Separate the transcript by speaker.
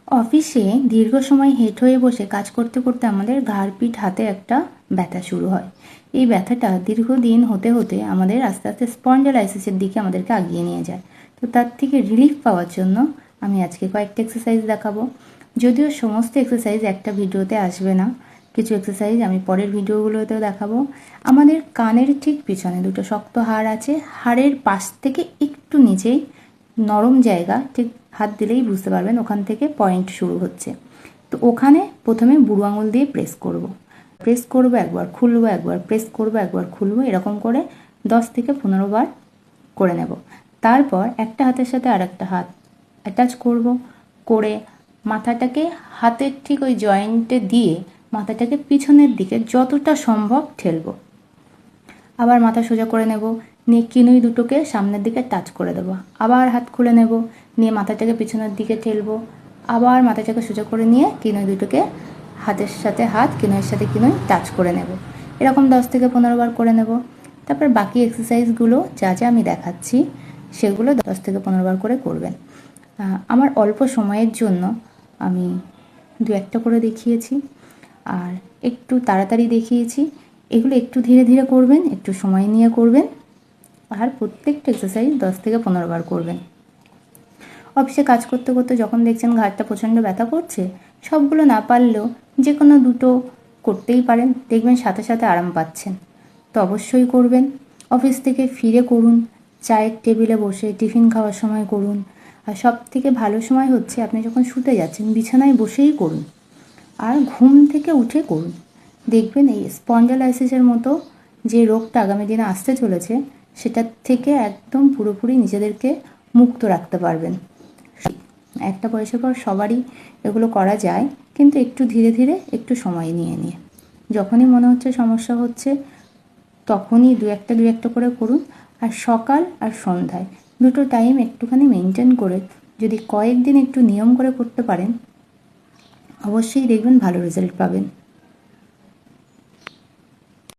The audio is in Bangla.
Speaker 1: অফিসে দীর্ঘ সময় হেঁট হয়ে বসে কাজ করতে করতে আমাদের ঘাড় পিঠ হাতে একটা ব্যথা শুরু হয়। এই ব্যথাটা দীর্ঘদিন হতে হতে আমাদের আস্তে আস্তে স্পন্ডালাইসিসের দিকে আমাদেরকে আগিয়ে নিয়ে যায়। তো তার থেকে রিলিফ পাওয়ার জন্য আমি আজকে কয়েকটা এক্সারসাইজ দেখাবো। যদিও সমস্ত এক্সারসাইজ একটা ভিডিওতে আসবে না, কিছু এক্সারসাইজ আমি পরের ভিডিওগুলোতেও দেখাবো। আমাদের কানের ঠিক পিছনে দুটো শক্ত হাড় আছে, হাড়ের পাশ থেকে একটু নিচেই নরম জায়গা, ঠিক হাত দিলেই বুঝতে পারবেন ওখান থেকে পয়েন্ট শুরু হচ্ছে। তো ওখানে প্রথমে বুড়ো আঙুল দিয়ে প্রেস করব একবার, খুলবো একবার, প্রেস করব একবার, খুলবো, এরকম করে 10 থেকে 15 বার করে নেব। তারপর একটা হাতের সাথে আর একটা হাত অ্যাটাচ করে মাথাটাকে হাতের ঠিক ওই জয়েন্টে দিয়ে মাথাটাকে পিছনের দিকে যতটা সম্ভব ঠেলবো। আবার মাথা সোজা করে নেব, নিয়ে কিনুই দুটোকে সামনের দিকে টাচ করে দেবো। আবার হাত খুলে নেব, নিয়ে মাথাটাকে পিছনের দিকে ঠেলবো। আবার মাথাটাকে সোজা করে নিয়ে কিনুই দুটোকে হাতের সাথে হাত, কিনুইয়ের সাথে কিনুই টাচ করে নেব। এরকম 10 থেকে 15 বার করে নেব। তারপর বাকি এক্সারসাইজগুলো যা যা আমি দেখাচ্ছি সেগুলো 10 থেকে 15 বার করে করবেন। আমার অল্প সময়ের জন্য আমি 2-1টা করে দেখিয়েছি, আর একটু তাড়াতাড়ি দেখিয়েছি। এগুলো একটু ধীরে ধীরে করবেন, একটু সময় নিয়ে করবেন, আর প্রত্যেকটা এক্সারসাইজ 10 থেকে 15 বার করবেন। অফিসে কাজ করতে করতে যখন দেখছেন ঘাড়টা প্রচণ্ড ব্যথা করছে, সবগুলো না পারলেও যে কোনো দুটো করতেই পারেন, দেখবেন সাথে সাথে আরাম পাচ্ছেন। তো অবশ্যই করবেন। অফিস থেকে ফিরে করুন, চায়ের টেবিলে বসে, টিফিন খাওয়ার সময় করুন, আর সব থেকে ভালো সময় হচ্ছে আপনি যখন শুতে যাচ্ছেন বিছানায় বসেই করুন, আর ঘুম থেকে উঠে করুন। দেখবেন এই স্পন্ডালাইসিসের মতো যে রোগটা আগামী দিনে আসতে চলেছে সেটার থেকে একদম পুরোপুরি নিজেদেরকে মুক্ত রাখতে পারবেন। একটা বয়সের পর সবারই এগুলো করা যায়, কিন্তু একটু ধীরে ধীরে, একটু সময় নিয়ে নিয়ে। যখনই মনে হচ্ছে সমস্যা হচ্ছে তখনই 2-1 করে করুন। আর সকাল আর সন্ধ্যায় দুটো টাইম একটুখানি মেনটেন করে যদি কয়েকদিন একটু নিয়ম করে করতে পারেন, অবশ্যই দেখবেন ভালো রেজাল্ট পাবেন।